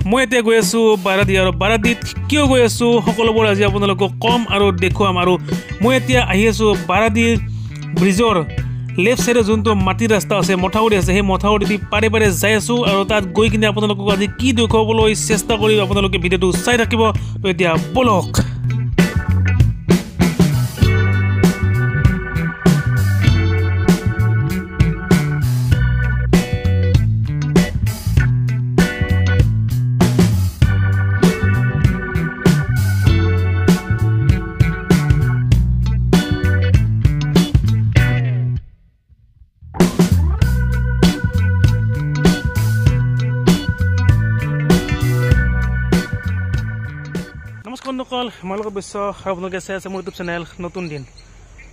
মই এতিয়া গৈ আছোঁ বাৰাদি আৰু বাৰাদিত কিয় গৈ আছোঁ সকলোবোৰ আজি আপোনালোকক কম আৰু দেখুৱাম আৰু মই এতিয়া আহি আছোঁ বাৰাদিৰ ব্ৰিজৰ লেফ্ট সাইডে যোনটো মাটিৰ ৰাস্তা আছে মথাউৰি আছে সেই মথাউৰিদি পাৰে পাৰে যাই আছোঁ আৰু তাত গৈ কিনে আপোনালোকক আজি কি দেখুৱাবলৈ চেষ্টা কৰি আপোনালোকে ভিডিঅ'টো চাই থাকিব তো এতিয়া বলক বন্ধুসকল মই লগত বিশ্ব আপোনালোকে চাই আছে মোৰ ইউটিউব চেনেল নতুন দিন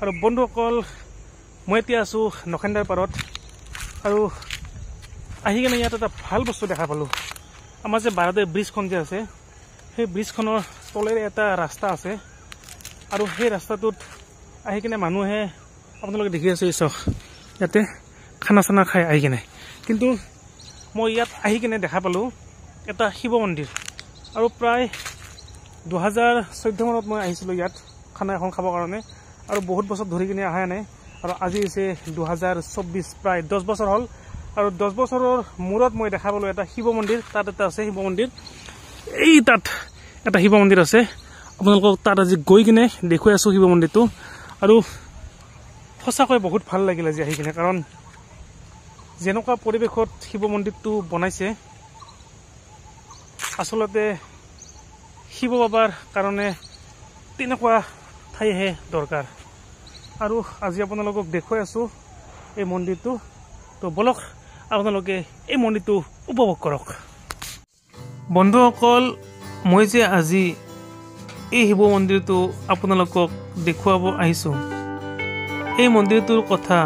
আৰু বন্ধুসকল মই এতিয়া আছোঁ নখেন্দাৰ পাৰত আৰু আহি কিনে ইয়াত এটা ভাল বস্তু দেখা পালোঁ আমাৰ যে বাৰাদিৰ ব্ৰিজখন যে আছে সেই ব্ৰিজখনৰ তলেৰে এটা ৰাস্তা আছে আৰু সেই ৰাস্তাটোত আহি কিনে মানুহে আপোনালোকে দেখি আছে চাওক ইয়াতে খানা চানা খাই আহি কিনে কিন্তু মই ইয়াত আহি কিনে দেখা পালোঁ এটা শিৱ মন্দিৰ আৰু প্ৰায় 2014 মানত মই আহিছিলোঁ ইয়াত খানা এখন খাবৰ কাৰণে আৰু বহুত বছৰ ধৰি কিনে অহা নাই আৰু আজি হৈছে 2024 প্ৰায় 10 বছৰ হ'ল আৰু 10 বছৰৰ মূৰত মই দেখা পালোঁ এটা শিৱ মন্দিৰ তাত এটা আছে শিৱ মন্দিৰ এই তাত এটা শিৱ মন্দিৰ আছে আপোনালোকক তাত আজি গৈ কিনে দেখুৱাই আছোঁ শিৱ মন্দিৰটো আৰু সঁচাকৈ বহুত ভাল লাগিল আজি আহি কিনে কাৰণ যেনেকুৱা পৰিৱেশত শিৱ মন্দিৰটো বনাইছে আচলতে শিৱ বাবাৰ কাৰণে তেনেকুৱা ঠাইহে দৰকাৰ আৰু আজি আপোনালোকক দেখুৱাই আছোঁ এই মন্দিৰটো তো বলক আপোনালোকে এই মন্দিৰটো উপভোগ কৰক বন্ধুসকল মই যে আজি এই শিৱ মন্দিৰটো আপোনালোকক দেখুৱাব আহিছোঁ এই মন্দিৰটোৰ কথা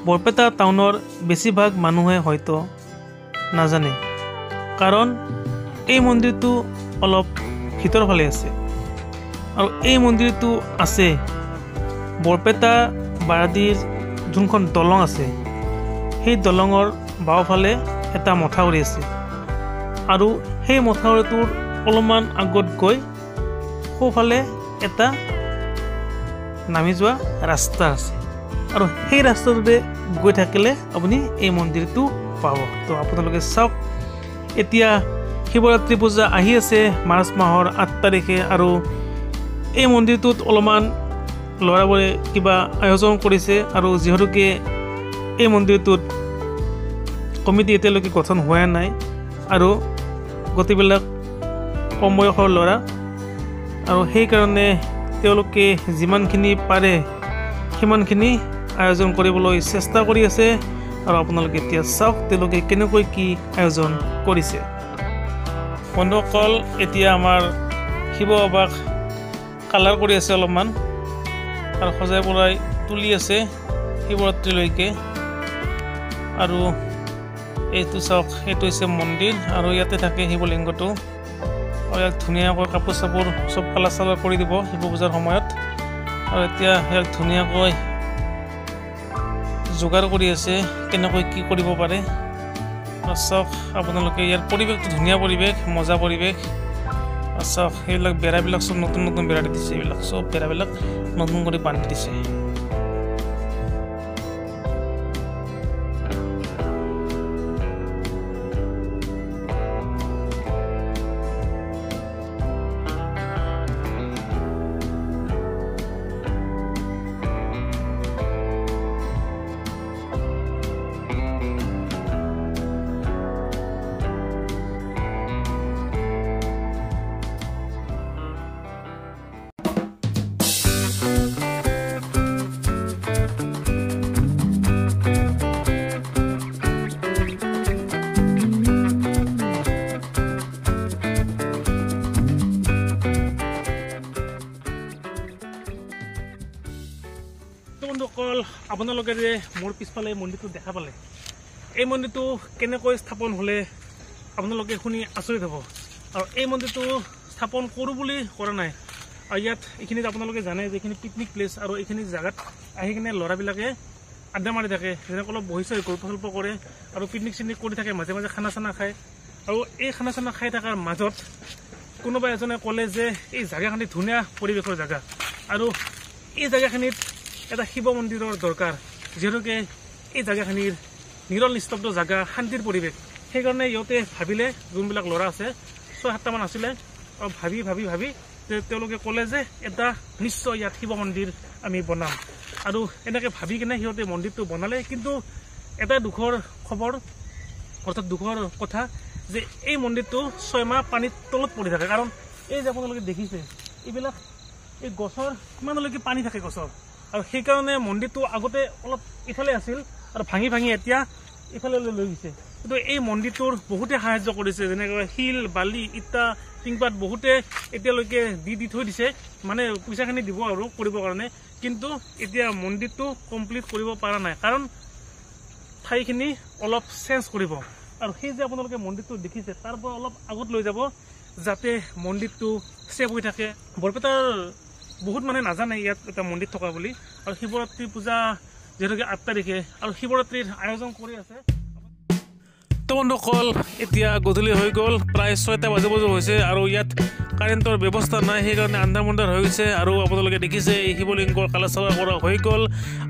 বৰপেটা টাউনৰ বেছিভাগ মানুহে হয়তো নাজানে কাৰণ এই মন্দিৰটো অলপ ভিতৰ ফালে আছে আৰু এই মন্দিৰটো আছে বৰপেটা বাৰাদিৰ যোনখন দলং আছে সেই দলঙৰ বাওঁফালে এটা মথাউৰি আছে আৰু সেই মথাউৰিটোৰ অলপমান আগত গৈ সোঁফালে এটা নামি যোৱা ৰাস্তা আছে আৰু সেই ৰাস্তাটোতে গৈ থাকিলে আপুনি এই মন্দিৰটো পাব তো আপোনালোকে চাওক এতিয়া শিৱৰাত্ৰি পূজা আহি আছে মাৰ্চ মাহৰ 8 তাৰিখে আৰু এই মন্দিৰটোত অলপমান ল'ৰাবোৰে কিবা আয়োজন কৰিছে আৰু যিহেতুকে এই মন্দিৰটোত কমিটি এতিয়ালৈকে গঠন হোৱা নাই আৰু গোটেইবিলাক কম বয়সৰ ল'ৰা আৰু সেইকাৰণে তেওঁলোকে যিমানখিনি পাৰে সিমানখিনি আয়োজন কৰিবলৈ চেষ্টা কৰি আছে আৰু আপোনালোকে এতিয়া চাওক তেওঁলোকে কেনেকৈ কি আয়োজন কৰিছে বন্ধুসকল এতিয়া আমাৰ শিৱ বাবাক কালাৰ কৰি আছে অলপমান আৰু সজাই পৰাই তুলি আছে শিৱৰাত্ৰিলৈকে আৰু এইটো চাওক এইটো হৈছে মন্দিৰ আৰু ইয়াতে থাকে শিৱলিংগটো আৰু ইয়াক ধুনীয়াকৈ কাপোৰ চাপোৰ চব কালাৰ চালাৰ কৰি দিব শিৱ পূজাৰ সময়ত আৰু এতিয়া ইয়াক ধুনীয়াকৈ যোগাৰ কৰি আছে কেনেকৈ কি কৰিব পাৰে চাওক আপোনালোকে ইয়াৰ পৰিৱেশটো ধুনীয়া পৰিৱেশ মজা পৰিৱেশ চাওক সেইবিলাক বেৰাবিলাক চব নতুন নতুন বেৰা দি দিছে এইবিলাক চব বেৰাবিলাক নতুন কৰি বান্ধি দিছে বন্ধুসকল আপোনালোকে যে মোৰ পিছফালে মন্দিৰটো দেখা পালে এই মন্দিৰটো কেনেকৈ স্থাপন হ'লে আপোনালোকে শুনি আচৰিত হ'ব আৰু এই মন্দিৰটো স্থাপন কৰোঁ বুলি কৰা নাই আৰু ইয়াত এইখিনিত আপোনালোকে জানে যে এইখিনি পিকনিক প্লেচ আৰু এইখিনি জাগাত আহি কিনে ল'ৰাবিলাকে আড্ডা মাৰি থাকে যেনে অলপ বহিছে গল্প চল্প কৰে আৰু পিকনিক চিকনিক কৰি থাকে মাজে মাজে খানা চানা খায় আৰু এই খানা চানা খাই থকাৰ মাজত কোনোবা এজনে ক'লে যে এই জাগাখিনি ধুনীয়া পৰিৱেশৰ জাগা আৰু এই জাগাখিনিত এটা শিৱ মন্দিৰৰ দৰকাৰ যিহেতুকে এই জাগাখিনিৰ নিৰল নিস্তব্ধ জাগা শান্তিৰ পৰিৱেশ সেইকাৰণে ইহঁতে ভাবিলে যোনবিলাক ল'ৰা আছে 6-7টা মান আছিলে আৰু ভাবি যে তেওঁলোকে ক'লে যে এটা নিশ্চয় ইয়াত শিৱ মন্দিৰ আমি বনাম আৰু এনেকৈ ভাবি কিনে সিহঁতে মন্দিৰটো বনালে কিন্তু এটা দুখৰ খবৰ অৰ্থাৎ দুখৰ কথা যে এই মন্দিৰটো 6 মাহ পানীৰ তলত পৰি থাকে কাৰণ এই যে আপোনালোকে দেখিছে এইবিলাক এই গছৰ কিমানলৈকে পানী থাকে গছৰ আৰু সেইকাৰণে মন্দিৰটো আগতে অলপ ইফালে আছিল আৰু ভাঙি এতিয়া ইফালে লৈ গৈছে কিন্তু এই মন্দিৰটোৰ বহুতে সাহায্য কৰিছে যেনেকৈ শিল বালি ইটা টিংপাত বহুতে এতিয়ালৈকে দি থৈ দিছে মানে পইচাখিনি দিব আৰু কৰিবৰ কাৰণে কিন্তু এতিয়া মন্দিৰটো কমপ্লিট কৰিব পৰা নাই কাৰণ ঠাইখিনি অলপ চেঞ্জ কৰিব আৰু সেই যে আপোনালোকে মন্দিৰটো দেখিছে তাৰ পৰা অলপ আগত লৈ যাব যাতে মন্দিৰটো সেভ হৈ থাকে বৰপেটাৰ বহুত মানে নাজানে ইয়াত এটা মন্দিৰ থকা বুলি আৰু শিৱৰাত্ৰি পূজা যেনেকৈ 8 তাৰিখে আৰু শিৱৰাত্ৰিৰ আয়োজন কৰি আছে তো বন্ধুসকল এতিয়া গধূলি হৈ গ'ল প্ৰায় 6টা বাজিব হৈছে আৰু ইয়াত কাৰেণ্টৰ ব্যৱস্থা নাই সেইকাৰণে আন্ধাৰ হৈ গৈছে আৰু আপোনালোকে দেখিছে এই শিৱলিংগৰ কালাচাৰা কৰা হৈ গ'ল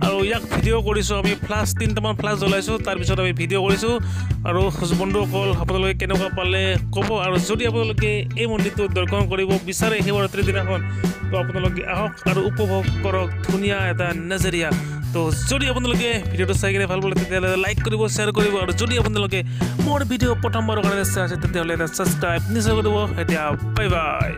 আৰু ইয়াক ভিডিঅ' কৰিছোঁ আমি ফ্লাছ 3টামান ফ্লাছ জ্বলাইছোঁ তাৰপিছত আমি ভিডিঅ' কৰিছোঁ আৰু বন্ধুসকল আপোনালোকে কেনেকুৱা পালে ক'ব আৰু যদি আপোনালোকে এই মন্দিৰটো দৰ্শন কৰিব বিচাৰে শিৱৰাত্ৰিৰ দিনাখন তো আপোনালোকে আহক আৰু উপভোগ কৰক ধুনীয়া এটা নজৰিয়া তো যদি আপোনালোকে ভিডিঅ'টো চাই কিনে ভাল পালে তেতিয়াহ'লে লাইক কৰিব শ্বেয়াৰ কৰিব আৰু যদি আপোনালোকে মোৰ ভিডিঅ' প্ৰথমবাৰৰ কাৰণে চাই আছে তেতিয়াহ'লে এটা ছাবস্ক্ৰাইব নিশ্চয় কৰিব এতিয়া বাই বাই